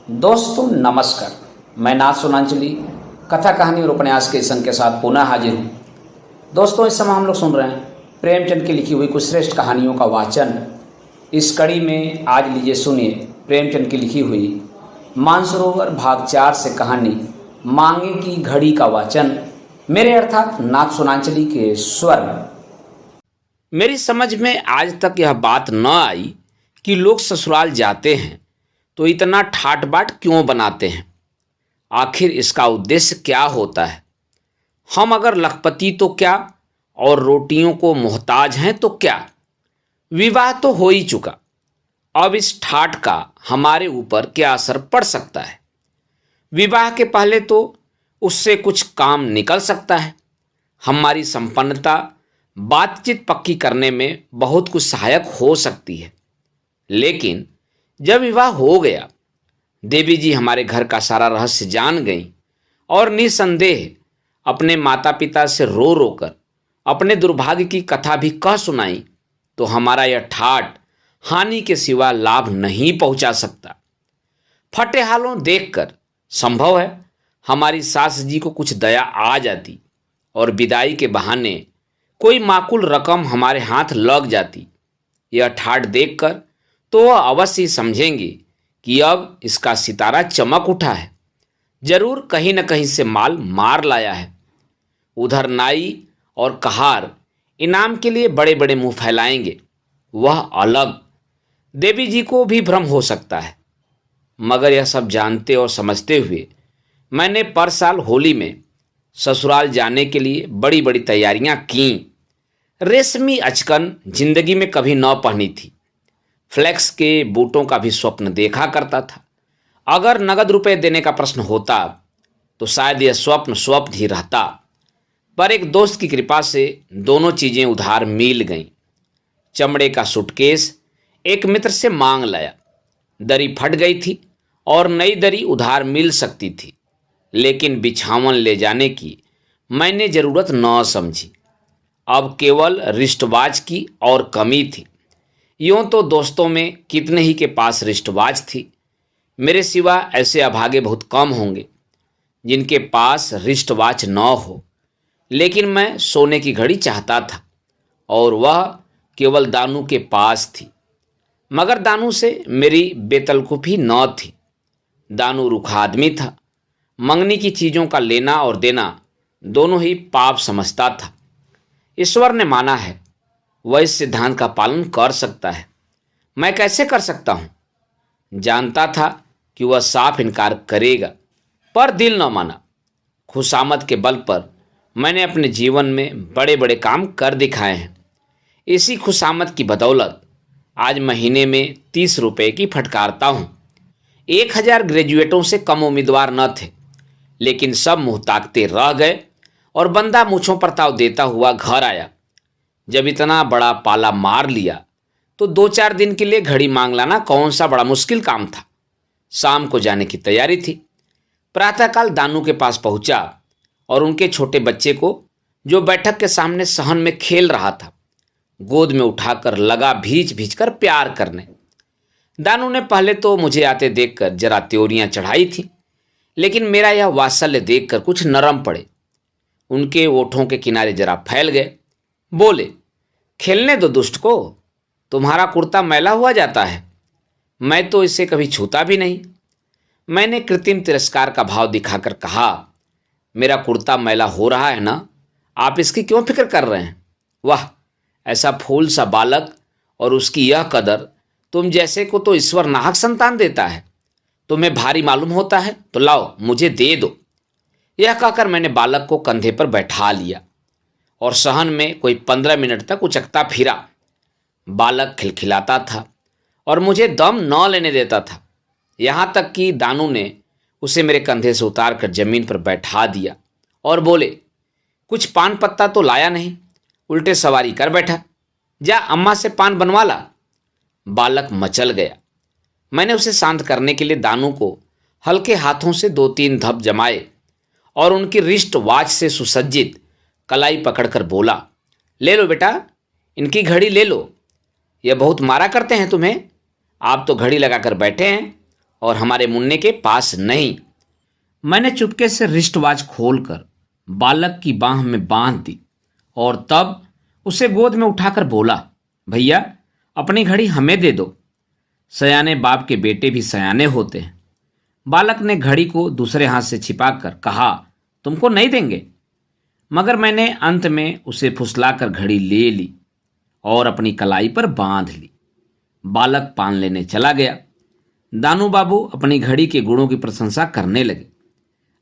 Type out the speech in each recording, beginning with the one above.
दोस्तों नमस्कार। मैं नाथ सोनांचली कथा कहानी और उपन्यास के संग के साथ पुनः हाजिर हूँ। दोस्तों इस समय हम लोग सुन रहे हैं प्रेमचंद की लिखी हुई कुछ श्रेष्ठ कहानियों का वाचन। इस कड़ी में आज लीजिए सुनिए प्रेमचंद की लिखी हुई मानसरोवर भाग 4 से कहानी मांगे की घड़ी का वाचन मेरे अर्थात नाथ सोनांचली के स्वर में। मेरी समझ में आज तक यह बात न आई कि लोग ससुराल जाते हैं तो इतना ठाट बाट क्यों बनाते हैं। आखिर इसका उद्देश्य क्या होता है। हम अगर लखपति तो क्या और रोटियों को मोहताज हैं तो क्या। विवाह तो हो ही चुका, अब इस ठाट का हमारे ऊपर क्या असर पड़ सकता है। विवाह के पहले तो उससे कुछ काम निकल सकता है। हमारी संपन्नता बातचीत पक्की करने में बहुत कुछ सहायक हो सकती है। लेकिन जब विवाह हो गया, देवी जी हमारे घर का सारा रहस्य जान गई और निसंदेह अपने माता पिता से रो रो कर अपने दुर्भाग्य की कथा भी कह सुनाई, तो हमारा यह ठाट हानि के सिवा लाभ नहीं पहुंचा सकता। फटे हालों देखकर संभव है हमारी सास जी को कुछ दया आ जाती और विदाई के बहाने कोई माकूल रकम हमारे हाथ लग जाती। यह ठाट देखकर तो वह अवश्य ही समझेंगे कि अब इसका सितारा चमक उठा है, जरूर कहीं न कहीं से माल मार लाया है। उधर नाई और कहार इनाम के लिए बड़े बड़े मुंह फैलाएंगे, वह अलग। देवी जी को भी भ्रम हो सकता है। मगर यह सब जानते और समझते हुए मैंने पर साल होली में ससुराल जाने के लिए बड़ी बड़ी तैयारियां की। रेशमी अचकन जिंदगी में कभी न पहनी थी। फ्लेक्स के बूटों का भी स्वप्न देखा करता था। अगर नगद रुपए देने का प्रश्न होता तो शायद यह स्वप्न स्वप्न ही रहता। पर एक दोस्त की कृपा से दोनों चीजें उधार मिल गईं। चमड़े का सूटकेस एक मित्र से मांग लाया। दरी फट गई थी और नई दरी उधार मिल सकती थी, लेकिन बिछावन ले जाने की मैंने जरूरत न समझी। अब केवल रिस्टवाच की और कमी थी। यूं तो दोस्तों में कितने ही के पास रिस्टवाच थी। मेरे सिवा ऐसे अभागे बहुत कम होंगे जिनके पास रिस्टवाच न हो। लेकिन मैं सोने की घड़ी चाहता था और वह केवल दानू के पास थी। मगर दानू से मेरी बेतलकुफी न थी। दानू रूखा आदमी था। मंगनी की चीज़ों का लेना और देना दोनों ही पाप समझता था। ईश्वर ने माना है, वह इस सिद्धांत का पालन कर सकता है। मैं कैसे कर सकता हूं। जानता था कि वह साफ इनकार करेगा, पर दिल न माना। खुशामद के बल पर मैंने अपने जीवन में बड़े बड़े काम कर दिखाए हैं। इसी खुशामद की बदौलत आज महीने में 30 रुपए की फटकारता हूं। 1000 ग्रेजुएटों से कम उम्मीदवार न थे, लेकिन सब मुंह ताकते रह गए और बंदा मूछों पर ताव देता हुआ घर आया। जब इतना बड़ा पाला मार लिया तो 2-4 दिन के लिए घड़ी मांग लाना कौन सा बड़ा मुश्किल काम था। शाम को जाने की तैयारी थी। प्रातःकाल दानू के पास पहुंचा और उनके छोटे बच्चे को, जो बैठक के सामने सहन में खेल रहा था, गोद में उठाकर लगा भींच भींच कर प्यार करने। दानू ने पहले तो मुझे आते देखकर जरा त्योरियां चढ़ाई थी, लेकिन मेरा यह वात्सल्य देखकर कुछ नरम पड़े। उनके ओठों के किनारे जरा फैल गए। बोले, खेलने दो दुष्ट को, तुम्हारा कुर्ता मैला हुआ जाता है। मैं तो इसे कभी छूता भी नहीं। मैंने कृत्रिम तिरस्कार का भाव दिखाकर कहा, मेरा कुर्ता मैला हो रहा है ना, आप इसकी क्यों फिक्र कर रहे हैं। वाह, ऐसा फूल सा बालक और उसकी यह कदर, तुम जैसे को तो ईश्वर नाहक संतान देता है। तुम्हें भारी मालूम होता है तो लाओ मुझे दे दो। यह कहकर मैंने बालक को कंधे पर बैठा लिया और सहन में कोई 15 मिनट तक उचकता फिरा। बालक खिलखिलाता था और मुझे दम न लेने देता था। यहाँ तक कि दानू ने उसे मेरे कंधे से उतार कर जमीन पर बैठा दिया और बोले, कुछ पान पत्ता तो लाया नहीं, उल्टे सवारी कर बैठा। जा अम्मा से पान बनवा ला। बालक मचल गया। मैंने उसे शांत करने के लिए दानू को हल्के हाथों से 2-3 धप जमाए और उनकी रिस्ट वॉच से सुसज्जित कलाई पकड़कर बोला, ले लो बेटा, इनकी घड़ी ले लो। यह बहुत मारा करते हैं तुम्हें। आप तो घड़ी लगाकर बैठे हैं और हमारे मुन्ने के पास नहीं। मैंने चुपके से रिस्ट वॉच खोलकर बालक की बाह में बांध दी और तब उसे गोद में उठाकर बोला, भैया अपनी घड़ी हमें दे दो। सयाने बाप के बेटे भी सयाने होते हैं। बालक ने घड़ी को दूसरे हाथ से छिपाकर कहा, तुमको नहीं देंगे। मगर मैंने अंत में उसे फुसलाकर घड़ी ले ली और अपनी कलाई पर बांध ली। बालक पान लेने चला गया। दानू बाबू अपनी घड़ी के गुणों की प्रशंसा करने लगे।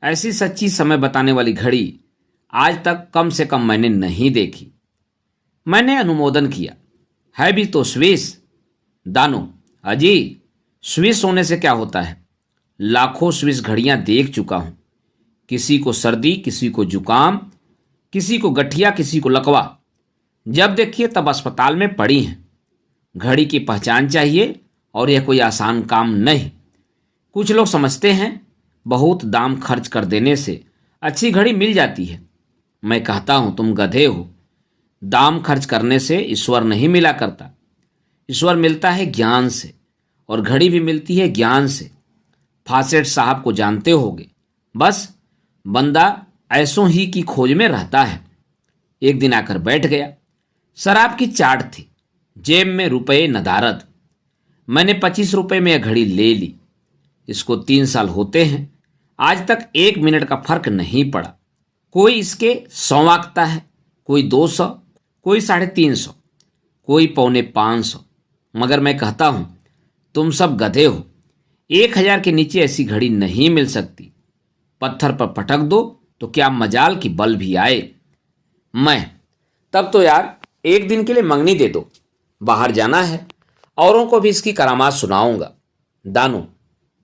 ऐसी सच्ची समय बताने वाली घड़ी आज तक कम से कम मैंने नहीं देखी। मैंने अनुमोदन किया, है भी तो स्विस। दानू, अजी स्विस होने से क्या होता है? लाखों स्विस घड़ियां देख चुका हूं। किसी को सर्दी, किसी को जुकाम, किसी को गठिया, किसी को लकवा। जब देखिए तब अस्पताल में पड़ी हैं। घड़ी की पहचान चाहिए और यह कोई आसान काम नहीं। कुछ लोग समझते हैं बहुत दाम खर्च कर देने से अच्छी घड़ी मिल जाती है। मैं कहता हूं तुम गधे हो। दाम खर्च करने से ईश्वर नहीं मिला करता। ईश्वर मिलता है ज्ञान से और घड़ी भी मिलती है ज्ञान से। फासेट साहब को जानते होगे। बस बंदा ऐसों ही की खोज में रहता है। एक दिन आकर बैठ गया। शराब की चाट थी, जेब में रुपए नदारद। मैंने 25 रुपए में यह घड़ी ले ली। इसको 3 साल होते हैं, आज तक 1 मिनट का फर्क नहीं पड़ा। कोई इसके 100 आंकता है, कोई 200, कोई 350, कोई 450। मगर मैं कहता हूं तुम सब गधे हो। 1000 के नीचे ऐसी घड़ी नहीं मिल सकती। पत्थर पर पटक दो तो क्या मजाल की बल भी आए। मैं, तब तो यार एक दिन के लिए मंगनी दे दो, बाहर जाना है, औरों को भी इसकी करामात सुनाऊंगा। दानू,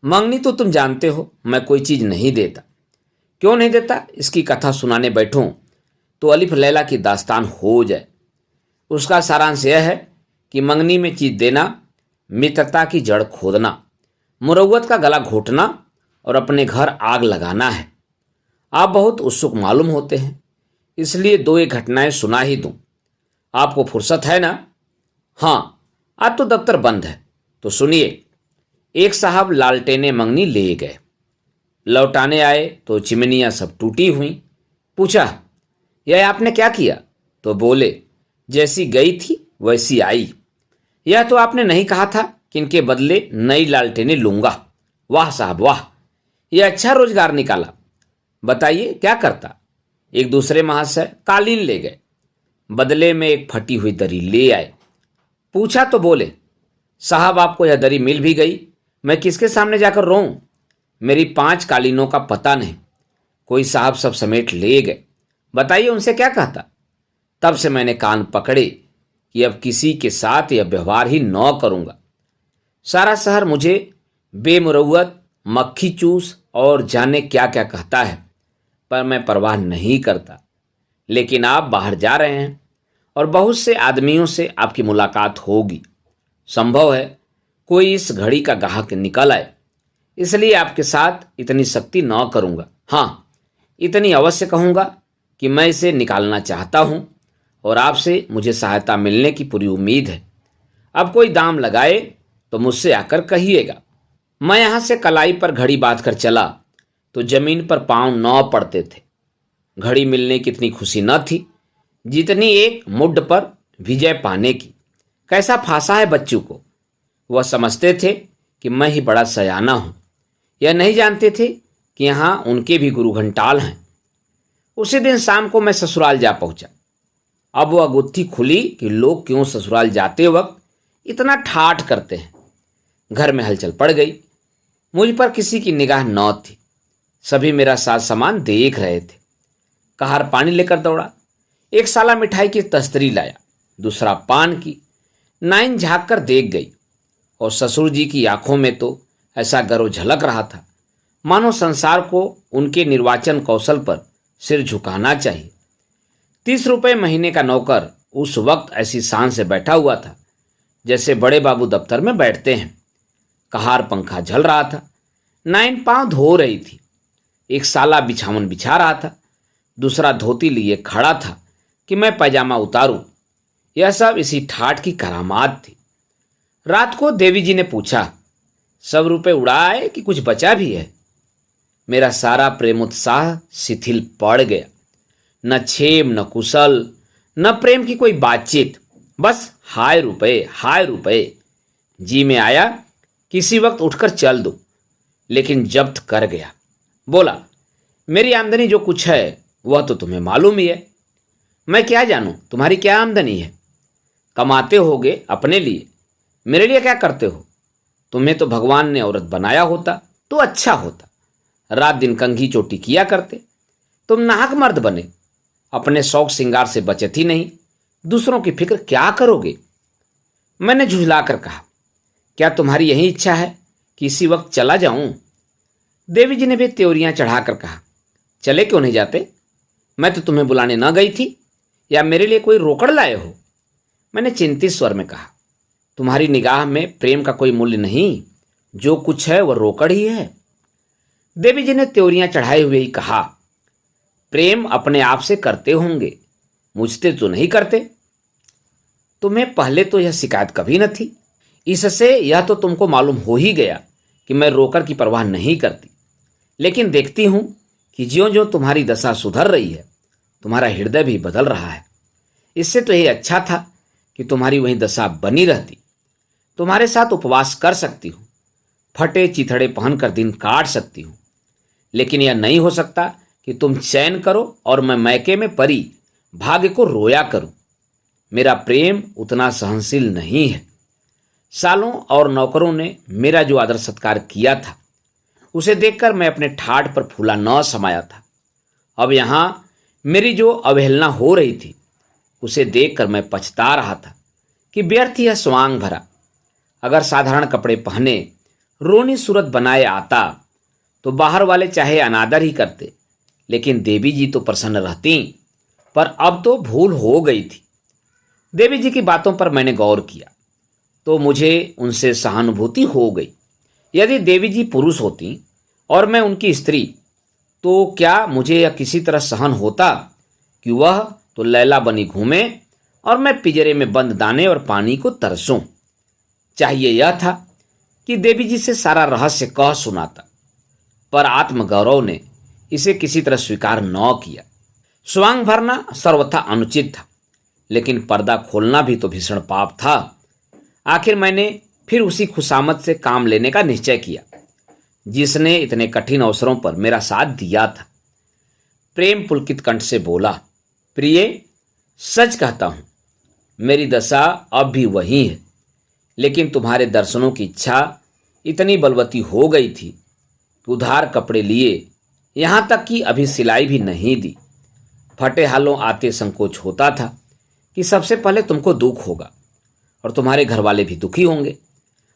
मंगनी तो तुम जानते हो मैं कोई चीज नहीं देता। क्यों नहीं देता? इसकी कथा सुनाने बैठूं तो अलिफ लैला की दास्तान हो जाए। उसका सारांश यह है कि मंगनी में चीज देना मित्रता की जड़ खोदना, मुरव्वत का गला घोटना और अपने घर आग लगाना है। आप बहुत उत्सुक मालूम होते हैं, इसलिए 2-1 घटनाएं सुना ही दूं। आपको फुर्सत है ना? हाँ, आज तो दफ्तर बंद है, तो सुनिए। एक साहब लालटेने मंगनी ले गए। लौटाने आए तो चिमनियां सब टूटी हुई। पूछा, यह आपने क्या किया? तो बोले, जैसी गई थी वैसी आई। यह तो आपने नहीं कहा था कि इनके बदले नई लालटेनें लूंगा। वाह साहब वाह, यह अच्छा रोजगार निकाला। बताइए क्या करता? एक दूसरे महाशय कालीन ले गए, बदले में एक फटी हुई दरी ले आए। पूछा तो बोले, साहब आपको यह दरी मिल भी गई, मैं किसके सामने जाकर रोऊं? मेरी 5 कालीनों का पता नहीं। कोई साहब सब समेट ले गए। बताइए उनसे क्या कहता? तब से मैंने कान पकड़े कि अब किसी के साथ यह व्यवहार ही न करूंगा। सारा शहर मुझे बेमुरव्वत, मक्खी चूस और जाने क्या क्या कहता है, पर मैं परवाह नहीं करता। लेकिन आप बाहर जा रहे हैं और बहुत से आदमियों से आपकी मुलाकात होगी। संभव है कोई इस घड़ी का ग्राहक निकल आए, इसलिए आपके साथ इतनी सख्ती न करूंगा। हाँ, इतनी अवश्य कहूंगा कि मैं इसे निकालना चाहता हूं और आपसे मुझे सहायता मिलने की पूरी उम्मीद है। अब कोई दाम लगाए तो मुझसे आकर कहिएगा। मैं यहां से कलाई पर घड़ी बांध कर चला तो जमीन पर पांव न पड़ते थे। घड़ी मिलने की इतनी खुशी न थी जितनी एक मुड्ढ पर विजय पाने की। कैसा फांसा है बच्चों को। वह समझते थे कि मैं ही बड़ा सयाना हूं। यह नहीं जानते थे कि यहां उनके भी गुरु घंटाल हैं। उसी दिन शाम को मैं ससुराल जा पहुंचा। अब वह गुत्थी खुली कि लोग क्यों ससुराल जाते वक्त इतना ठाठ करते हैं। घर में हलचल पड़ गई। मुझ पर किसी की निगाह न थी। सभी मेरा साज सामान देख रहे थे। कहार पानी लेकर दौड़ा। एक साला मिठाई की तस्तरी लाया, दूसरा पान की। नाइन झाँक कर देख गई और ससुर जी की आंखों में तो ऐसा गर्व झलक रहा था मानो संसार को उनके निर्वाचन कौशल पर सिर झुकाना चाहिए। 30 रुपए महीने का नौकर उस वक्त ऐसी शान से बैठा हुआ था जैसे बड़े बाबू दफ्तर में बैठते हैं। कहार पंखा झल रहा था। नाइन पांव धो रही थी। एक साला बिछावन बिछा रहा था, दूसरा धोती लिए खड़ा था कि मैं पैजामा उतारूं। यह सब इसी ठाठ की करामात थी। रात को देवी जी ने पूछा, सब रुपए उड़ाए कि कुछ बचा भी है? मेरा सारा प्रेमोत्साह शिथिल पड़ गया। न क्षेम, न कुशल, न प्रेम की कोई बातचीत, बस हाय रुपए, हाय रुपए। जी में आया किसी वक्त उठकर चल दूं, लेकिन जब्त कर गया। बोला, मेरी आमदनी जो कुछ है वह तो तुम्हें मालूम ही है। मैं क्या जानूं तुम्हारी क्या आमदनी है? कमाते होगे अपने लिए, मेरे लिए क्या करते हो? तुम्हें तो भगवान ने औरत बनाया होता तो अच्छा होता। रात दिन कंघी चोटी किया करते, तुम नाहक मर्द बने। अपने शौक श्रृंगार से बचत ही नहीं, दूसरों की फिक्र क्या करोगे? मैंने झुझलाकर कहा, क्या तुम्हारी यही इच्छा है कि इसी वक्त चला जाऊं? देवी जी ने भी त्योरियां चढ़ाकर कहा, चले क्यों नहीं जाते? मैं तो तुम्हें बुलाने न गई थी, या मेरे लिए कोई रोकड़ लाए हो? मैंने चिंतित स्वर में कहा, तुम्हारी निगाह में प्रेम का कोई मूल्य नहीं, जो कुछ है वह रोकड़ ही है। देवी जी ने त्योरियां चढ़ाए हुए ही कहा, प्रेम अपने आप से करते होंगे, मुझसे तो नहीं करते। तुम्हें पहले तो यह शिकायत कभी न थी, इससे यह तो तुमको मालूम हो ही गया कि मैं रोकड़ की परवाह नहीं करती। लेकिन देखती हूं कि ज्यों ज्यों तुम्हारी दशा सुधर रही है, तुम्हारा हृदय भी बदल रहा है। इससे तो यह अच्छा था कि तुम्हारी वही दशा बनी रहती। तुम्हारे साथ उपवास कर सकती हूँ, फटे चिथड़े पहनकर दिन काट सकती हूँ, लेकिन यह नहीं हो सकता कि तुम चैन करो और मैं मैके में परी भाग्य को रोया करूं। मेरा प्रेम उतना सहनशील नहीं है। सालों और नौकरों ने मेरा जो आदर सत्कार किया था, उसे देखकर मैं अपने ठाठ पर फूला न समाया था। अब यहां मेरी जो अवहेलना हो रही थी, उसे देखकर मैं पछता रहा था कि व्यर्थ यह स्वांग भरा। अगर साधारण कपड़े पहने रोनी सूरत बनाए आता तो बाहर वाले चाहे अनादर ही करते, लेकिन देवी जी तो प्रसन्न रहती। पर अब तो भूल हो गई थी। देवी जी की बातों पर मैंने गौर किया तो मुझे उनसे सहानुभूति हो गई। यदि देवी जी पुरुष होती और मैं उनकी स्त्री, तो क्या मुझे यह किसी तरह सहन होता कि वह तो लैला बनी घूमे और मैं पिंजरे में बंद दाने और पानी को तरसूं? चाहिए यह था कि देवी जी से सारा रहस्य कह सुनाता, पर आत्मगौरव ने इसे किसी तरह स्वीकार न किया। स्वांग भरना सर्वथा अनुचित था, लेकिन पर्दा खोलना भी तो भीषण पाप था। आखिर मैंने फिर उसी खुशामद से काम लेने का निश्चय किया जिसने इतने कठिन अवसरों पर मेरा साथ दिया था। प्रेम पुलकित कंठ से बोला, प्रिय, सच कहता हूं, मेरी दशा अब भी वही है, लेकिन तुम्हारे दर्शनों की इच्छा इतनी बलवती हो गई थी कि उधार कपड़े लिए, यहां तक कि अभी सिलाई भी नहीं दी। फटे हालों आते संकोच होता था कि सबसे पहले तुमको दुख होगा और तुम्हारे घर वाले भी दुखी होंगे।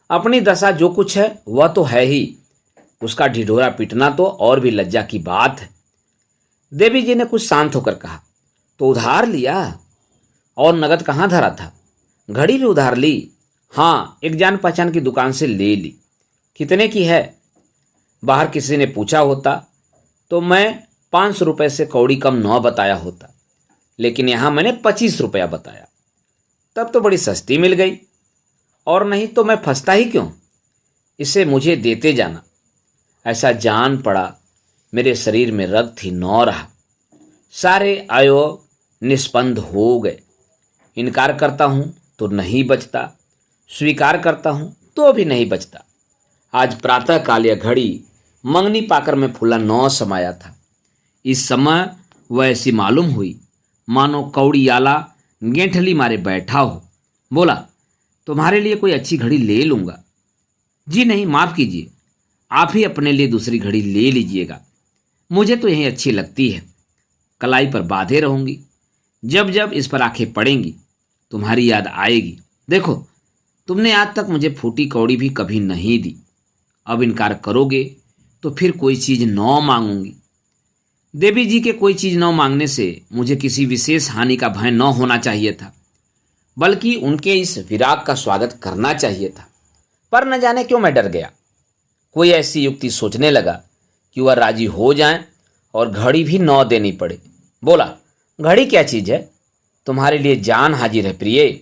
अपनी दशा जो कुछ है वह तो है ही, उसका ढिढोरा पीटना तो और भी लज्जा की बात है। देवी जी ने कुछ शांत होकर कहा, तो उधार लिया? और नगद कहाँ धरा था? घड़ी भी उधार ली? हाँ, एक जान पहचान की दुकान से ले ली। कितने की है? बाहर किसी ने पूछा होता तो मैं 500 रुपये से कौड़ी कम न बताया होता, लेकिन यहां मैंने 25 रुपया बताया। तब तो बड़ी सस्ती मिल गई, और नहीं तो मैं फंसता ही क्यों? इसे मुझे देते जाना। ऐसा जान पड़ा मेरे शरीर में रक्त ही न रहा, सारे अवयव निस्पंद हो गए। इनकार करता हूं तो नहीं बचता, स्वीकार करता हूं तो भी नहीं बचता। आज प्रातः काल यह घड़ी मंगनी पाकर मैं फूला न समाया था। इस समय वह ऐसी मालूम हुई मानो कौड़ियाला गेंठली मारे बैठा हो। बोला, तुम्हारे लिए कोई अच्छी घड़ी ले लूंगा। जी नहीं, माफ कीजिए, आप ही अपने लिए दूसरी घड़ी ले लीजिएगा। मुझे तो यही अच्छी लगती है, कलाई पर बांधे रहूंगी। जब जब इस पर आंखें पड़ेंगी तुम्हारी याद आएगी। देखो, तुमने आज तक मुझे फूटी कौड़ी भी कभी नहीं दी। अब इनकार करोगे तो फिर कोई चीज न मांगूंगी। देवी जी के कोई चीज न मांगने से मुझे किसी विशेष हानि का भय न होना चाहिए था, बल्कि उनके इस विराग का स्वागत करना चाहिए था। पर न जाने क्यों मैं डर गया। कोई ऐसी युक्ति सोचने लगा कि वह राजी हो जाएं और घड़ी भी न देनी पड़े। बोला, घड़ी क्या चीज है? तुम्हारे लिए जान हाजिर है प्रिय।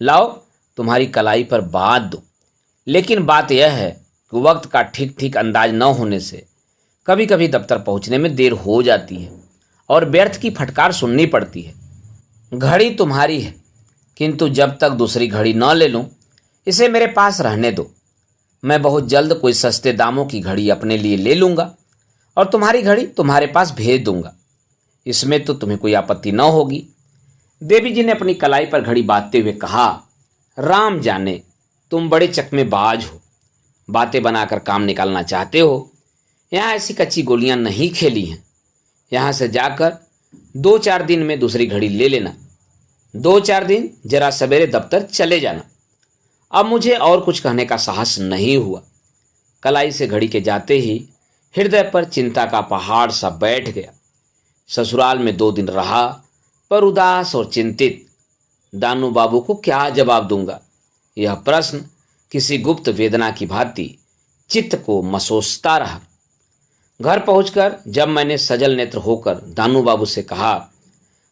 लाओ, तुम्हारी कलाई पर बांध दो। लेकिन बात यह है कि वक्त का ठीक ठीक अंदाज न होने से कभी कभी दफ्तर पहुंचने में देर हो जाती है और व्यर्थ की फटकार सुननी पड़ती है। घड़ी तुम्हारी है, किंतु जब तक दूसरी घड़ी न ले लूं, इसे मेरे पास रहने दो। मैं बहुत जल्द कोई सस्ते दामों की घड़ी अपने लिए ले लूंगा और तुम्हारी घड़ी तुम्हारे पास भेज दूंगा। इसमें तो तुम्हें कोई आपत्ति न होगी। देवी जी ने अपनी कलाई पर घड़ी बांधते हुए कहा, राम जाने तुम बड़े चकमेबाज हो, बातें बनाकर काम निकालना चाहते हो। यहाँ ऐसी कच्ची गोलियां नहीं खेली हैं। यहाँ से जाकर 2-4 दिन में दूसरी घड़ी ले लेना। 2-4 दिन जरा सवेरे दफ्तर चले जाना। अब मुझे और कुछ कहने का साहस नहीं हुआ। कलाई से घड़ी के जाते ही हृदय पर चिंता का पहाड़ सा बैठ गया। ससुराल में 2 दिन रहा, पर उदास और चिंतित। दानू बाबू को क्या जवाब दूंगा, यह प्रश्न किसी गुप्त वेदना की भांति चित्त को मसोसता रहा। घर पहुंचकर जब मैंने सजल नेत्र होकर दानू बाबू से कहा,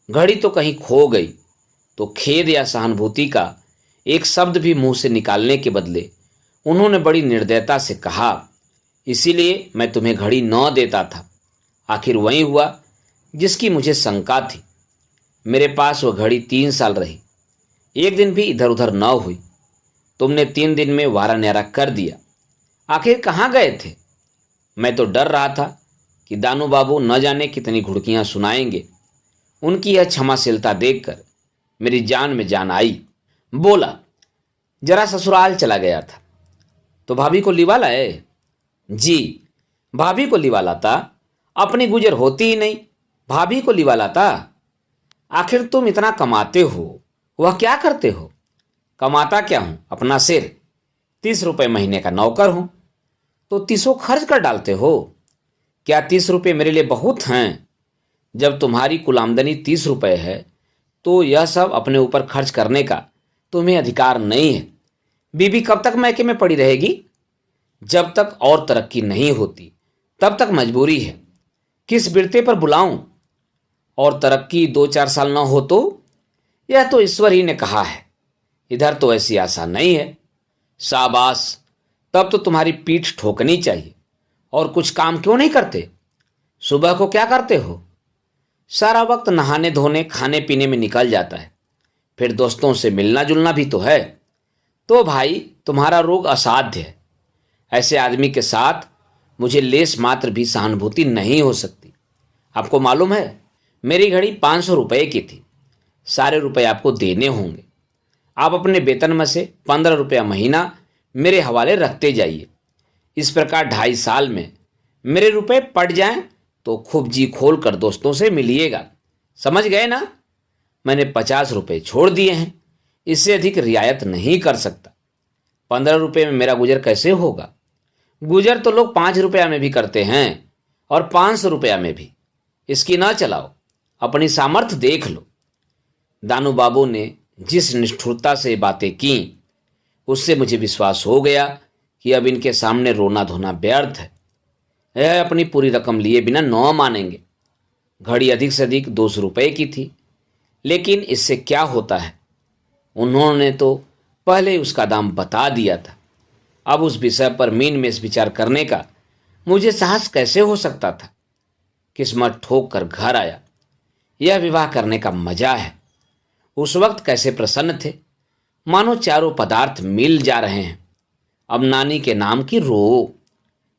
घड़ी तो कहीं खो गई, तो खेद या सहानुभूति का एक शब्द भी मुंह से निकालने के बदले उन्होंने बड़ी निर्दयता से कहा, इसीलिए मैं तुम्हें घड़ी न देता था। आखिर वही हुआ जिसकी मुझे शंका थी। मेरे पास वह घड़ी 3 साल रही, एक दिन भी इधर उधर न हुई। तुमने 3 दिन में वारा न्यारा कर दिया। आखिर कहाँ गए थे? मैं तो डर रहा था कि दानू बाबू न जाने कितनी घुड़कियां सुनाएंगे। उनकी यह क्षमाशीलता देखकर मेरी जान में जान आई। बोला, जरा ससुराल चला गया था। तो भाभी को लिवा लाए? जी, भाभी को लिवा लाता, अपनी गुजर होती ही नहीं, भाभी को लिवा लाता। आखिर तुम इतना कमाते हो, वह क्या करते हो? कमाता क्या हूं? अपना सिर। 30 रुपये महीने का नौकर हूं, तो 30 खर्च कर डालते हो। क्या 30 रुपये मेरे लिए बहुत हैं? जब तुम्हारी कुल आमदनी 30 रुपये है, तो यह सब अपने ऊपर खर्च करने का तुम्हें अधिकार नहीं है। बीबी कब तक मैके में पड़ी रहेगी? जब तक और तरक्की नहीं होती तब तक मजबूरी है। किस बिरते पर बुलाऊं? और तरक्की 2-4 साल न हो तो? यह तो ईश्वर ही ने कहा है। इधर तो ऐसी आशा नहीं है। शाबाश, तब तो तुम्हारी पीठ ठोकनी चाहिए। और कुछ काम क्यों नहीं करते? सुबह को क्या करते हो? सारा वक्त नहाने धोने खाने पीने में निकल जाता है, फिर दोस्तों से मिलना जुलना भी तो है। तो भाई, तुम्हारा रोग असाध्य है। ऐसे आदमी के साथ मुझे लेस मात्र भी सहानुभूति नहीं हो सकती। आपको मालूम है, मेरी घड़ी 500 रुपये की थी। सारे रुपए आपको देने होंगे। आप अपने वेतन में से 15 रुपया महीना मेरे हवाले रखते जाइए। इस प्रकार 2.5 साल में मेरे रुपए पट जाएं तो खूब जी खोल कर दोस्तों से मिलिएगा। समझ गए ना? मैंने 50 रुपये छोड़ दिए हैं, इससे अधिक रियायत नहीं कर सकता। 15 रुपये में मेरा गुजर कैसे होगा? गुजर तो लोग 5 रुपया में भी करते हैं और 500 रुपया में भी। इसकी ना चलाओ, अपनी सामर्थ्य देख लो। दानू बाबू ने जिस निष्ठुरता से बातें की, उससे मुझे विश्वास हो गया कि अब इनके सामने रोना धोना व्यर्थ है। यह अपनी पूरी रकम लिए बिना न मानेंगे। घड़ी अधिक से अधिक 200 रुपये की थी, लेकिन इससे क्या होता है, उन्होंने तो पहले उसका दाम बता दिया था। अब उस विषय पर मीन में विचार करने का मुझे साहस कैसे हो सकता था? किस्मत ठोक कर घर आया। यह विवाह करने का मजा है। उस वक्त कैसे प्रसन्न थे, मानो चारों पदार्थ मिल जा रहे हैं। अब नानी के नाम की रो।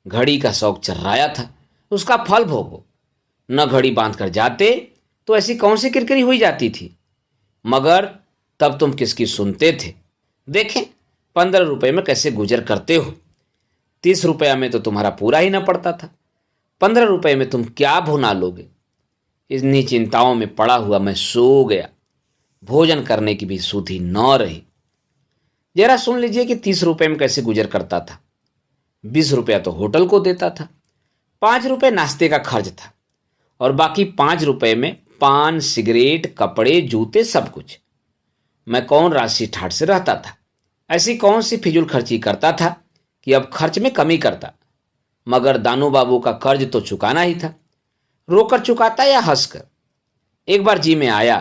घड़ी का शौक चर्राया था, उसका फल भोगो। न घड़ी बांध कर जाते तो ऐसी कौन सी किरकिरी हुई जाती थी। मगर तब तुम किसकी सुनते थे? देखें 15 रुपये में कैसे गुजर करते हो। 30 रुपया में तो तुम्हारा पूरा ही न पड़ता था। 15 रुपये में तुम क्या भुना लोगे? इतनी चिंताओं में पड़ा हुआ मैं सो गया। भोजन करने की भी सुधि न रही। जरा सुन लीजिए कि 30 रुपये में कैसे गुजर करता था। 20 रुपया तो होटल को देता था, 5 रुपये नाश्ते का खर्च था, और बाकी 5 रुपये में पान, सिगरेट, कपड़े, जूते, सब कुछ। मैं कौन राशि ठाट से रहता था? ऐसी कौन सी फिजूल खर्ची करता था कि अब खर्च में कमी करता? मगर दानू बाबू का कर्ज तो चुकाना ही था। रोकर चुकाता या हंसकर? एक बार जी में आया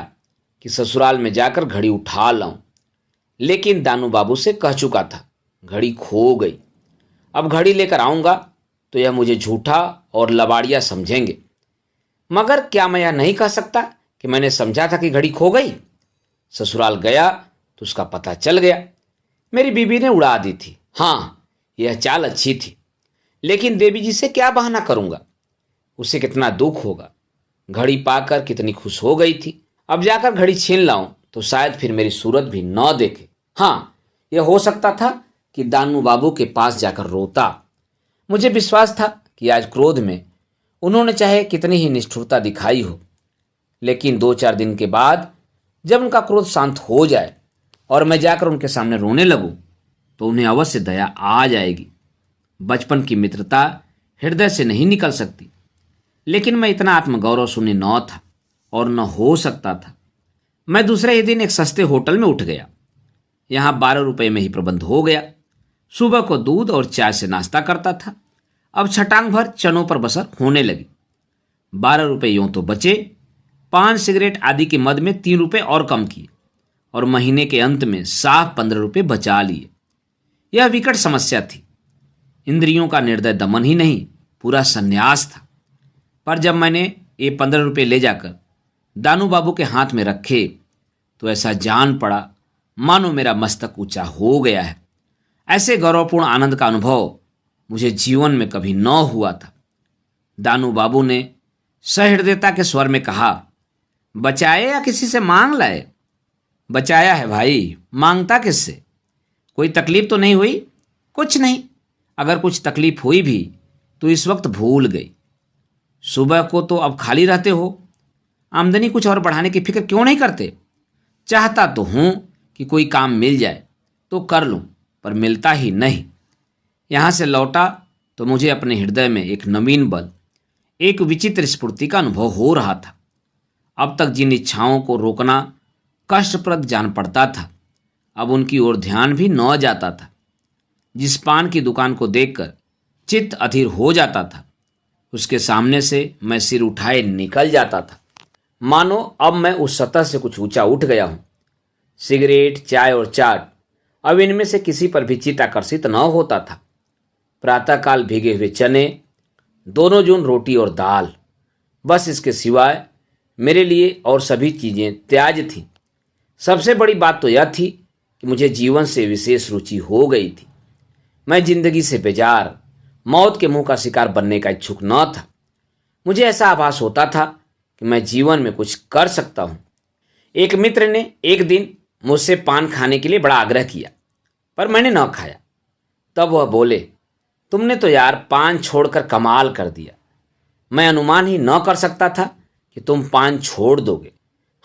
कि ससुराल में जाकर घड़ी उठा लाऊं, लेकिन दानू बाबू से कह चुका था घड़ी खो गई। अब घड़ी लेकर आऊँगा तो यह मुझे झूठा और लबाड़िया समझेंगे। मगर क्या मैं यह नहीं कह सकता कि मैंने समझा था कि घड़ी खो गई? ससुराल गया तो उसका पता चल गया। मेरी बीबी ने उड़ा दी थी। हाँ, यह चाल अच्छी थी, लेकिन देवी जी से क्या बहाना करूंगा? उसे कितना दुख होगा। घड़ी पाकर कितनी खुश हो गई थी। अब जाकर घड़ी छीन लाऊं तो शायद फिर मेरी सूरत भी न देखे। हाँ, यह हो सकता था कि दानू बाबू के पास जाकर रोता। मुझे विश्वास था कि आज क्रोध में उन्होंने चाहे कितनी ही निष्ठुरता दिखाई हो, लेकिन 2-4 दिन के बाद जब उनका क्रोध शांत हो जाए और मैं जाकर उनके सामने रोने लगूं तो उन्हें अवश्य दया आ जाएगी। बचपन की मित्रता हृदय से नहीं निकल सकती, लेकिन मैं इतना आत्मगौरव शून्य न था और न हो सकता था। मैं दूसरे ही दिन एक सस्ते होटल में उठ गया। यहाँ 12 रुपये में ही प्रबंध हो गया। सुबह को दूध और चाय से नाश्ता करता था। अब छटांग भर चनों पर बसर होने लगी। 12 रुपये यूं तो बचे। पान, सिगरेट आदि के मद में 3 रुपये और कम किए और महीने के अंत में साफ 15 रुपये बचा लिए। यह विकट समस्या थी। इंद्रियों का निर्दय दमन ही नहीं, पूरा संन्यास था। पर जब मैंने ये 15 रुपये ले जाकर दानू बाबू के हाथ में रखे तो ऐसा जान पड़ा मानो मेरा मस्तक ऊंचा हो गया है। ऐसे गौरवपूर्ण आनंद का अनुभव मुझे जीवन में कभी न हुआ था। दानू बाबू ने सहृदयता के स्वर में कहा, बचाए या किसी से मांग लाए? बचाया है भाई, मांगता किससे? कोई तकलीफ तो नहीं हुई? कुछ नहीं। अगर कुछ तकलीफ हुई भी तो इस वक्त भूल गई। सुबह को तो अब खाली रहते हो। आमदनी कुछ और बढ़ाने की फिक्र क्यों नहीं करते? चाहता तो हूं कि कोई काम मिल जाए तो कर लूं, पर मिलता ही नहीं। यहां से लौटा तो मुझे अपने हृदय में एक नवीन बल, एक विचित्र स्फूर्ति का अनुभव हो रहा था। अब तक जिन इच्छाओं को रोकना कष्टप्रद जान पड़ता था, अब उनकी ओर ध्यान भी न जाता था। जिस पान की दुकान को देखकर चित्त अधीर हो जाता था, उसके सामने से मैं सिर उठाए निकल जाता था, मानो अब मैं उस सतह से कुछ ऊंचा उठ गया हूं। सिगरेट, चाय और चाट, अब इनमें से किसी पर भी चित्त आकर्षित न होता था। प्रातःकाल भीगे हुए चने, दोनों जून रोटी और दाल, बस इसके सिवाय मेरे लिए और सभी चीज़ें त्याज थीं। सबसे बड़ी बात तो यह थी कि मुझे जीवन से विशेष रुचि हो गई थी। मैं जिंदगी से बेजार, मौत के मुंह का शिकार बनने का इच्छुक न था। मुझे ऐसा आभास होता था कि मैं जीवन में कुछ कर सकता हूँ। एक मित्र ने एक दिन मुझसे पान खाने के लिए बड़ा आग्रह किया, पर मैंने न खाया। तब वह बोले, तुमने तो यार पान छोड़कर कमाल कर दिया। मैं अनुमान ही न कर सकता था कि तुम पान छोड़ दोगे।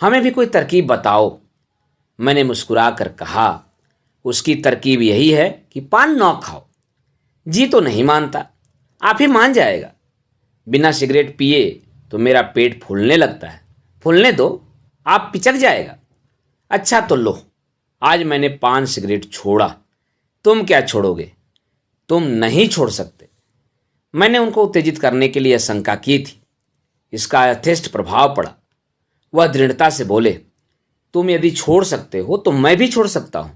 हमें भी कोई तरकीब बताओ। मैंने मुस्कुरा कर कहा, उसकी तरकीब यही है कि पान न खाओ। जी तो नहीं मानता, आप ही मान जाएगा। बिना सिगरेट पिए तो मेरा पेट फूलने लगता है। फूलने दो, आप पिचक जाएगा। अच्छा तो लो, आज मैंने पान सिगरेट छोड़ा, तुम क्या छोड़ोगे? तुम नहीं छोड़ सकते। मैंने उनको उत्तेजित करने के लिए शंका की थी। इसका यथेष्ट प्रभाव पड़ा। वह दृढ़ता से बोले, तुम यदि छोड़ सकते हो तो मैं भी छोड़ सकता हूं।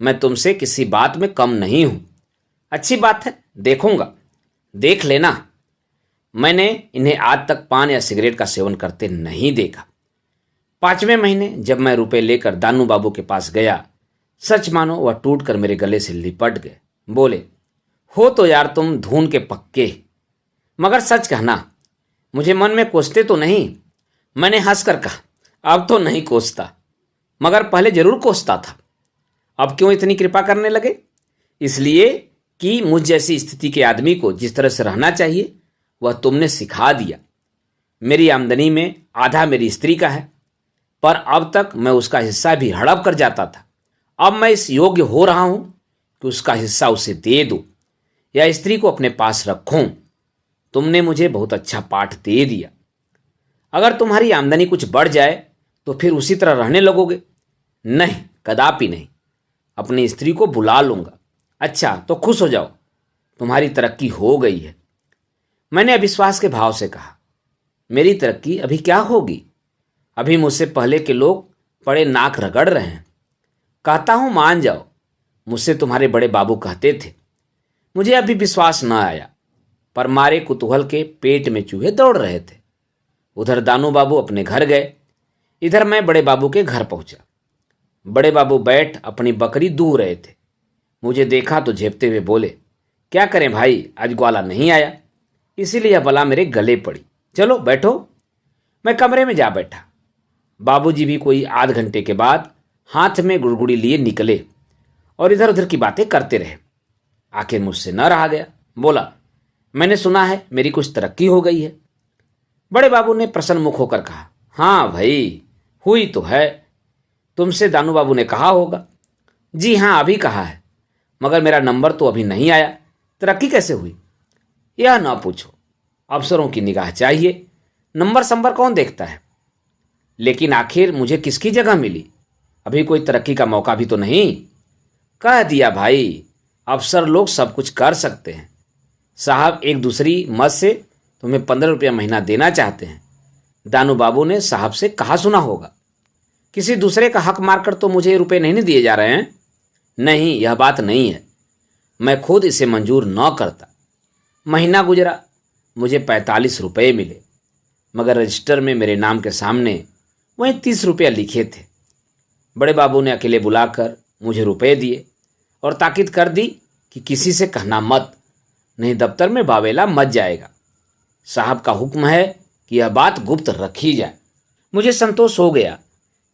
मैं तुमसे किसी बात में कम नहीं हूं। अच्छी बात है, देखूंगा, देख लेना। मैंने इन्हें आज तक पान या सिगरेट का सेवन करते नहीं देखा। 5वें महीने जब मैं रुपए लेकर दानू बाबू के पास गया, सच मानो वह टूट कर मेरे गले से लिपट गए। बोले, हो तो यार तुम धून के पक्के, मगर सच कहना, मुझे मन में कोसते तो नहीं? मैंने हंसकर कहा, अब तो नहीं कोसता, मगर पहले जरूर कोसता था। अब क्यों इतनी कृपा करने लगे? इसलिए कि मुझ जैसी स्थिति के आदमी को जिस तरह से रहना चाहिए वह तुमने सिखा दिया। मेरी आमदनी में आधा मेरी स्त्री का है, पर अब तक मैं उसका हिस्सा भी हड़प कर जाता था। अब मैं इस योग्य हो रहा हूं कि उसका हिस्सा उसे दे दूं या स्त्री को अपने पास रखूं। तुमने मुझे बहुत अच्छा पाठ दे दिया। अगर तुम्हारी आमदनी कुछ बढ़ जाए तो फिर उसी तरह रहने लगोगे? नहीं, कदापि नहीं। अपनी स्त्री को बुला लूंगा। अच्छा तो खुश हो जाओ, तुम्हारी तरक्की हो गई है। मैंने अविश्वास के भाव से कहा, मेरी तरक्की अभी क्या होगी? अभी मुझसे पहले के लोग बड़े नाक रगड़ रहे हैं। कहता हूं मान जाओ, मुझसे तुम्हारे बड़े बाबू कहते थे, मुझे अभी विश्वास न आया, पर मारे कुतूहल के पेट में चूहे दौड़ रहे थे। उधर दानू बाबू अपने घर गए, इधर मैं बड़े बाबू के घर पहुंचा। बड़े बाबू बैठ अपनी बकरी दूह रहे थे। मुझे देखा तो झेपते हुए बोले, क्या करें भाई, आज ग्वाला नहीं आया, इसीलिए यह बला मेरे गले पड़ी। चलो बैठो। मैं कमरे में जा बैठा। बाबूजी भी कोई आध घंटे के बाद हाथ में गुड़गुड़ी लिए निकले और इधर उधर की बातें करते रहे। आखिर मुझसे न रहा गया, बोला, मैंने सुना है मेरी कुछ तरक्की हो गई है। बड़े बाबू ने प्रसन्न मुख होकर कहा, हाँ भाई, हुई तो है। तुमसे दानू बाबू ने कहा होगा। जी हाँ, अभी कहा है, मगर मेरा नंबर तो अभी नहीं आया। तरक्की कैसे हुई? यह ना पूछो, अफसरों की निगाह चाहिए, नंबर संबर कौन देखता है। लेकिन आखिर मुझे किसकी जगह मिली? अभी कोई तरक्की का मौका भी तो नहीं। कह दिया भाई, अफसर लोग सब कुछ कर सकते हैं। साहब एक दूसरी मत से तुम्हें 15 रुपया महीना देना चाहते हैं। दानू बाबू ने साहब से कहा सुना होगा। किसी दूसरे का हक मारकर तो मुझे रुपए नहीं दिए जा रहे हैं। नहीं, यह बात नहीं है, मैं खुद इसे मंजूर न करता। महीना गुजरा, मुझे 45 रुपये मिले, मगर रजिस्टर में मेरे नाम के सामने वहीं 30 रुपया लिखे थे। बड़े बाबू ने अकेले बुलाकर मुझे रुपए दिए और ताकीद कर दी कि किसी से कहना मत, नहीं दफ्तर में बावेला मच जाएगा। साहब का हुक्म है कि यह बात गुप्त रखी जाए। मुझे संतोष हो गया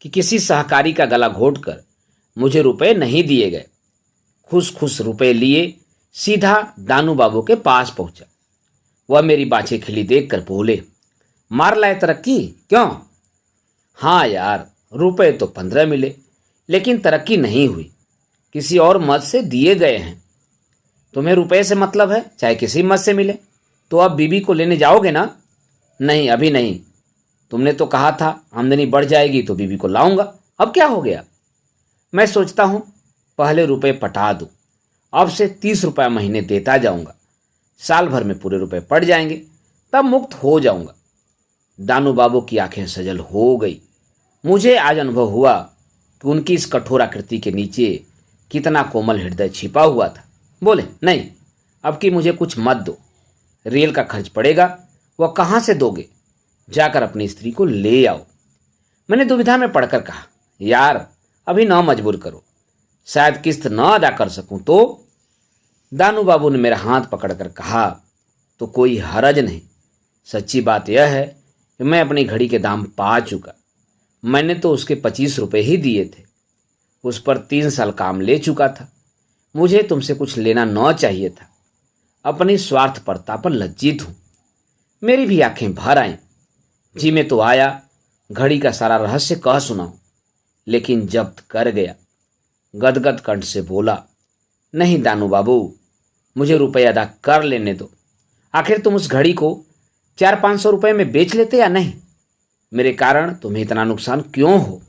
कि किसी सहकारी का गला घोटकर मुझे रुपए नहीं दिए गए। खुश खुश रुपए लिए सीधा दानू बाबू के पास पहुंचा। वह मेरी बाछे खिली देखकर बोले, मार लाए तरक्की? क्यों? हाँ यार, रुपए तो 15 मिले, लेकिन तरक्की नहीं हुई, किसी और मद से दिए गए हैं। तुम्हें रुपए से मतलब है, चाहे किसी मद से मिले। तो अब बीबी को लेने जाओगे ना? नहीं, अभी नहीं। तुमने तो कहा था आमदनी बढ़ जाएगी तो बीबी को लाऊंगा, अब क्या हो गया? मैं सोचता हूँ पहले रुपए पटा दूँ, अब से 30 रुपये महीने देता जाऊंगा। साल भर में पूरे रुपए पड़ जाएंगे, तब मुक्त हो जाऊंगा। दानू बाबू की आंखें सजल हो गई। मुझे आज अनुभव हुआ कि उनकी इस कठोर आकृति के नीचे कितना कोमल हृदय छिपा हुआ था। बोले, नहीं, अब कि मुझे कुछ मत दो। रेल का खर्च पड़ेगा, वह कहाँ से दोगे? जाकर अपनी स्त्री को ले आओ। मैंने दुविधा में पड़कर कहा, यार अभी न मजबूर करो, शायद किस्त न अदा कर सकूं तो। दानू बाबू ने मेरा हाथ पकड़कर कहा, तो कोई हरज नहीं। सच्ची बात यह है कि मैं अपनी घड़ी के दाम पा चुका। मैंने तो उसके 25 रुपये ही दिए थे। उस पर 3 साल काम ले चुका था। मुझे तुमसे कुछ लेना न चाहिए था। अपनी स्वार्थपरता पर लज्जित हूँ। मेरी भी आंखें भर आईं। जी में तो आया घड़ी का सारा रहस्य कह सुनाऊं, लेकिन जब्त कर गया। गदगद कंठ से बोला, नहीं दानू बाबू, मुझे रुपये अदा कर लेने दो। आखिर तुम उस घड़ी को 400-500 रुपये में बेच लेते या नहीं? मेरे कारण तुम्हें इतना नुकसान क्यों हो?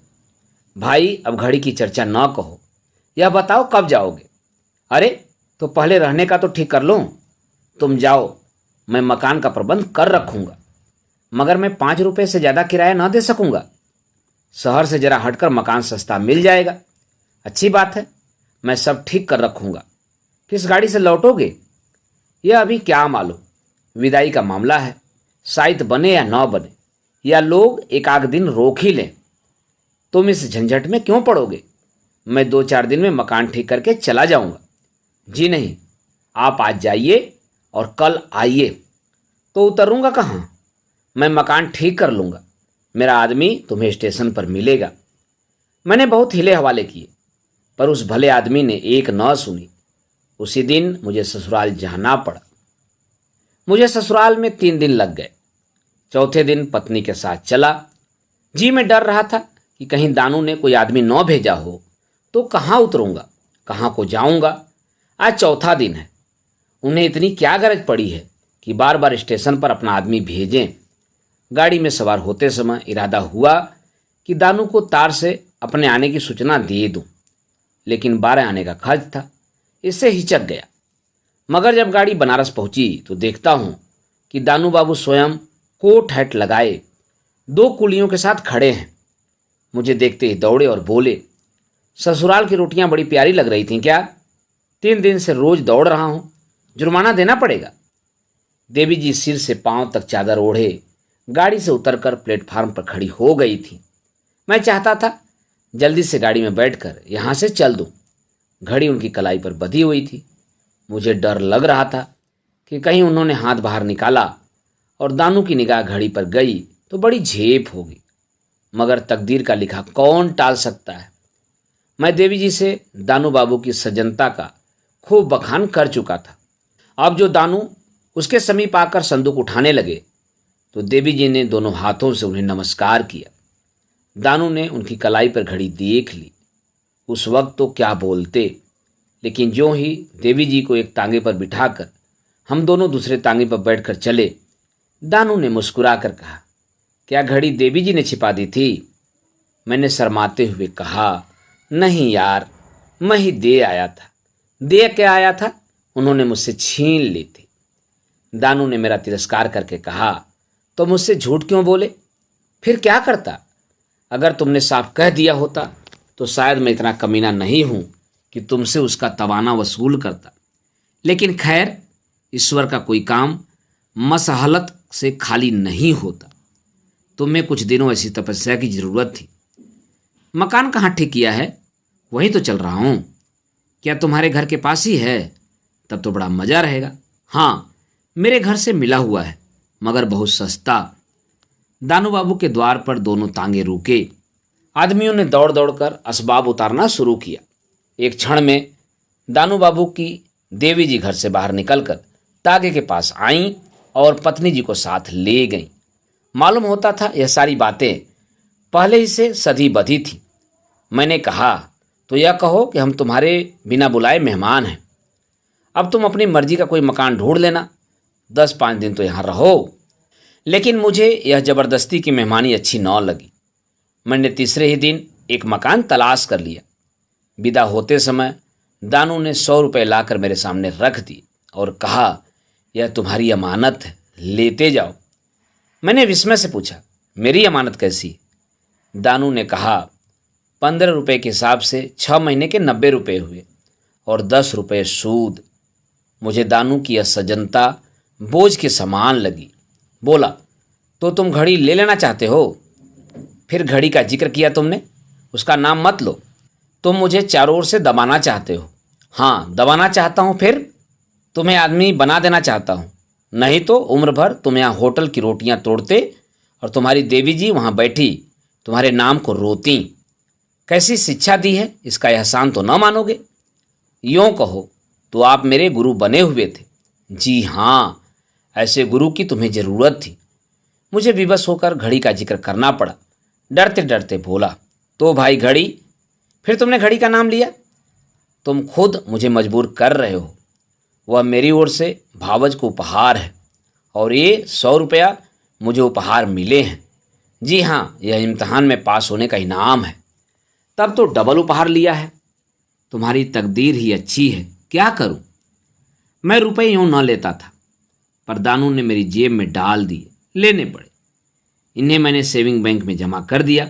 भाई अब घड़ी की चर्चा न कहो, यह बताओ कब जाओगे? अरे तो पहले रहने का तो ठीक कर लो। तुम जाओ, मैं मकान का प्रबंध कर रखूँगा, मगर मैं 5 रुपये से ज़्यादा किराया न दे सकूँगा। शहर से जरा हटकर मकान सस्ता मिल जाएगा। अच्छी बात है, मैं सब ठीक कर रखूँगा। किस गाड़ी से लौटोगे? यह अभी क्या मालूम, विदाई का मामला है, शायद बने या न बने, या लोग एक आध दिन रोक ही लें। तुम इस झंझट में क्यों पड़ोगे? मैं 2-4 दिन में मकान ठीक करके चला जाऊँगा। जी नहीं, आप आज जाइए और कल आइए। तो उतरूँगा कहाँ? मैं मकान ठीक कर लूँगा। मेरा आदमी तुम्हें स्टेशन पर मिलेगा। मैंने बहुत हिले हवाले किए, पर उस भले आदमी ने एक न सुनी। उसी दिन मुझे ससुराल जाना पड़ा। मुझे ससुराल में 3 दिन लग गए। चौथे दिन पत्नी के साथ चला। जी मैं डर रहा था कि कहीं दानू ने कोई आदमी न भेजा हो तो कहाँ उतरूँगा, कहाँ को जाऊँगा। आज चौथा दिन है। उन्हें इतनी क्या गरज पड़ी है कि बार बार स्टेशन पर अपना आदमी भेजें। गाड़ी में सवार होते समय इरादा हुआ कि दानू को तार से अपने आने की सूचना दे दूं, लेकिन 12 आने का खर्च था, इससे हिचक गया। मगर जब गाड़ी बनारस पहुंची तो देखता हूं कि दानू बाबू स्वयं कोट हैट लगाए 2 कुलियों के साथ खड़े हैं। मुझे देखते ही दौड़े और बोले, ससुराल की रोटियां बड़ी प्यारी लग रही थीं क्या? 3 दिन से रोज दौड़ रहा हूं, जुर्माना देना पड़ेगा। देवी जी सिर से पांव तक चादर ओढ़े गाड़ी से उतरकर प्लेटफार्म पर खड़ी हो गई थी। मैं चाहता था जल्दी से गाड़ी में बैठकर यहाँ से चल दूं। घड़ी उनकी कलाई पर बंधी हुई थी। मुझे डर लग रहा था कि कहीं उन्होंने हाथ बाहर निकाला और दानू की निगाह घड़ी पर गई तो बड़ी झेप होगी। मगर तकदीर का लिखा कौन टाल सकता है। मैं देवी जी से दानू बाबू की सज्जनता का खूब बखान कर चुका था। अब जो दानू उसके समीप आकर संदूक उठाने लगे तो देवी जी ने दोनों हाथों से उन्हें नमस्कार किया। दानू ने उनकी कलाई पर घड़ी देख ली। उस वक्त तो क्या बोलते, लेकिन ज्यों ही देवी जी को एक तांगे पर बिठाकर हम दोनों दूसरे तांगे पर बैठकर चले, दानू ने मुस्कुरा कर कहा, क्या घड़ी देवी जी ने छिपा दी थी? मैंने शर्माते हुए कहा, नहीं यार, मैं ही दे आया था। दे क्या आया था? उन्होंने मुझसे छीन ली थी। दानू ने मेरा तिरस्कार करके कहा, तो मुझसे झूठ क्यों बोले? फिर क्या करता? अगर तुमने साफ कह दिया होता तो शायद मैं इतना कमीना नहीं हूं कि तुमसे उसका तवाना वसूल करता। लेकिन खैर, ईश्वर का कोई काम मसहलत से खाली नहीं होता। तुम्हें कुछ दिनों ऐसी तपस्या की जरूरत थी। मकान कहाँ ठीक किया है? वहीं तो चल रहा हूं। क्या तुम्हारे घर के पास ही है? तब तो बड़ा मजा रहेगा। हाँ, मेरे घर से मिला हुआ है, मगर बहुत सस्ता। दानू बाबू के द्वार पर दोनों तांगे रुके। आदमियों ने दौड़ दौड़कर असबाब उतारना शुरू किया। एक क्षण में दानू बाबू की देवी जी घर से बाहर निकलकर तागे के पास आईं और पत्नी जी को साथ ले गईं। मालूम होता था यह सारी बातें पहले ही से सधी बधी थी। मैंने कहा, तो यह कहो कि हम तुम्हारे बिना बुलाए मेहमान हैं। अब तुम अपनी मर्जी का कोई मकान ढूंढ लेना। 10-5 दिन तो यहाँ रहो। लेकिन मुझे यह जबरदस्ती की मेहमानी अच्छी न लगी। मैंने तीसरे ही दिन एक मकान तलाश कर लिया। विदा होते समय दानू ने 100 रुपये लाकर मेरे सामने रख दिए और कहा, यह तुम्हारी अमानत है, लेते जाओ। मैंने विस्मय से पूछा, मेरी अमानत कैसी? दानू ने कहा, 15 रुपये के हिसाब से 6 महीने के 90 रुपये हुए और 10 रुपये सूद। मुझे दानू की यह सज्जनता बोझ के समान लगी। बोला, तो तुम घड़ी ले लेना चाहते हो? फिर घड़ी का जिक्र किया तुमने, उसका नाम मत लो। तुम मुझे चारों ओर से दबाना चाहते हो। हाँ, दबाना चाहता हूँ। फिर तुम्हें आदमी बना देना चाहता हूँ। नहीं तो उम्र भर तुम यहाँ होटल की रोटियाँ तोड़ते और तुम्हारी देवी जी वहाँ बैठी तुम्हारे नाम को रोती। कैसी शिक्षा दी है, इसका एहसान तो न मानोगे। यूँ कहो तो आप मेरे गुरु बने हुए थे। जी हाँ, ऐसे गुरु की तुम्हें ज़रूरत थी। मुझे विवश होकर घड़ी का जिक्र करना पड़ा। डरते डरते बोला, तो भाई घड़ी, फिर तुमने घड़ी का नाम लिया। तुम खुद मुझे मजबूर कर रहे हो। वह मेरी ओर से भावज को उपहार है और ये 100 रुपया मुझे उपहार मिले हैं। जी हाँ, यह इम्तहान में पास होने का इनाम है। तब तो डबल उपहार लिया है। तुम्हारी तकदीर ही अच्छी है, क्या करूं? मैं रुपए यूं न लेता था, पर दानू ने मेरी जेब में डाल दिए, लेने पड़े। इन्हें मैंने सेविंग बैंक में जमा कर दिया।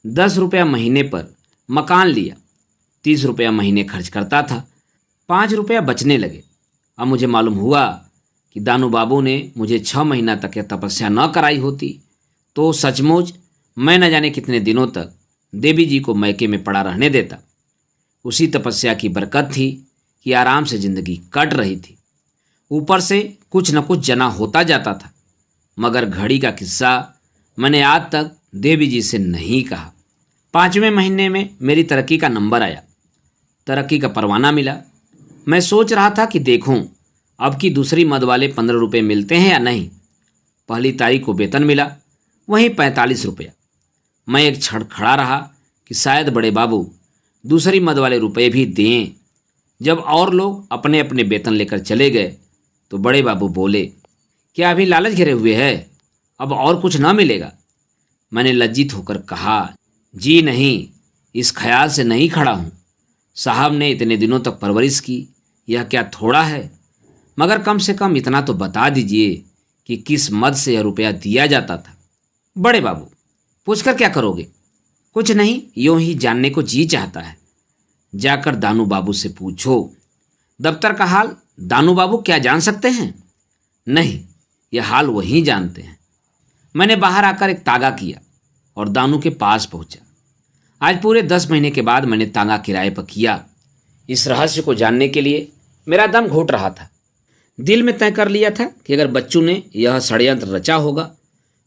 10 रुपया महीने पर मकान लिया। 30 रुपया महीने खर्च करता था। 5 रुपया बचने लगे। अब मुझे मालूम हुआ कि दानू बाबू ने मुझे 6 महीना तक यह तपस्या न कराई होती तो सचमुच मैं न जाने कितने दिनों तक देवी जी को मैके में पड़ा रहने देता। उसी तपस्या की बरकत थी कि आराम से जिंदगी कट रही थी। ऊपर से कुछ न कुछ जना होता जाता था। मगर घड़ी का किस्सा मैंने आज तक देवी जी से नहीं कहा। 5वें महीने में मेरी तरक्की का नंबर आया। तरक्की का परवाना मिला। मैं सोच रहा था कि देखूं अब की दूसरी मद वाले 15 रुपये मिलते हैं या नहीं। पहली तारीख को वेतन मिला, वहीं 45 रुपया। मैं एक क्षण खड़ा रहा कि शायद बड़े बाबू दूसरी मद वाले रुपये भी दें। जब और लोग अपने अपने वेतन लेकर चले गए तो बड़े बाबू बोले, क्या अभी लालच घिरे हुए है? अब और कुछ ना मिलेगा? मैंने लज्जित होकर कहा, जी नहीं, इस ख्याल से नहीं खड़ा हूँ। साहब ने इतने दिनों तक परवरिश की, यह क्या थोड़ा है? मगर कम से कम इतना तो बता दीजिए कि किस मद से यह रुपया दिया जाता था। बड़े बाबू, पूछकर क्या करोगे? कुछ नहीं, यूं ही जानने को जी चाहता है। जाकर दानू बाबू से पूछो। दफ्तर का हाल दानू बाबू क्या जान सकते हैं? नहीं, यह हाल वही जानते हैं। मैंने बाहर आकर एक तागा किया और दानू के पास पहुंचा। आज पूरे 10 महीने के बाद मैंने तागा किराए पर किया। इस रहस्य को जानने के लिए मेरा दम घुट रहा था। दिल में तय कर लिया था कि अगर बच्चू ने यह षड्यंत्र रचा होगा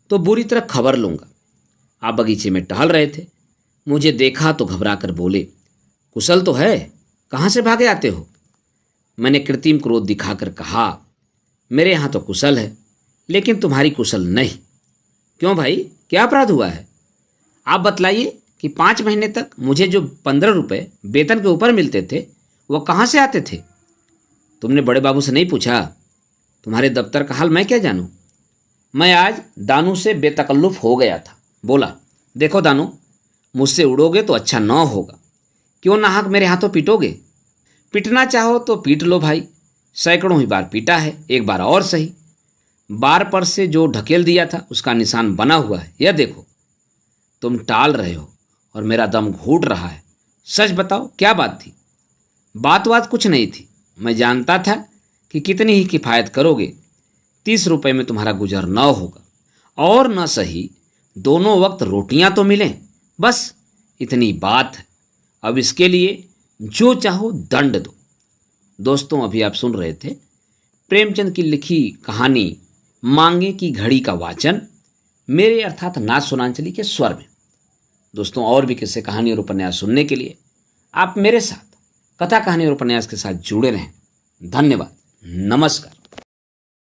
तो बुरी तरह खबर लूंगा। आप बगीचे में टहल रहे थे, मुझे देखा तो घबरा कर बोले, कुशल तो है, कहाँ से भागे आते हो? मैंने कृत्रिम क्रोध दिखाकर कहा, मेरे यहाँ तो कुशल है, लेकिन तुम्हारी कुशल नहीं। क्यों भाई, क्या अपराध हुआ है? आप बतलाइए कि 5 महीने तक मुझे जो 15 रुपये वेतन के ऊपर मिलते थे वह कहाँ से आते थे? तुमने बड़े बाबू से नहीं पूछा? तुम्हारे दफ्तर का हाल मैं क्या जानूं? मैं आज दानू से बेतकल्लुफ हो गया था। बोला, देखो दानू, मुझसे उड़ोगे तो अच्छा न होगा। क्यों नाहक मेरे हाथों पीटोगे? पीटना चाहो तो पीट लो भाई, सैकड़ों ही बार पीटा है, एक बार और सही। बार पर से जो ढकेल दिया था उसका निशान बना हुआ है, यह देखो। तुम टाल रहे हो और मेरा दम घूट रहा है। सच बताओ, क्या बात थी? बात कुछ नहीं थी। मैं जानता था कि कितनी ही किफ़ायत करोगे, 30 रुपये में तुम्हारा गुजर न होगा, और न सही दोनों वक्त रोटियां तो मिलें, बस इतनी बात है। अब इसके लिए जो चाहो दंड दो। दोस्तों, अभी आप सुन रहे थे प्रेमचंद की लिखी कहानी मांगे की घड़ी का वाचन मेरे अर्थात नाथ सोनांचली के स्वर में। दोस्तों, और भी किस्से, कहानी और उपन्यास सुनने के लिए आप मेरे साथ कथा कहानी और उपन्यास के साथ जुड़े रहें। धन्यवाद। नमस्कार।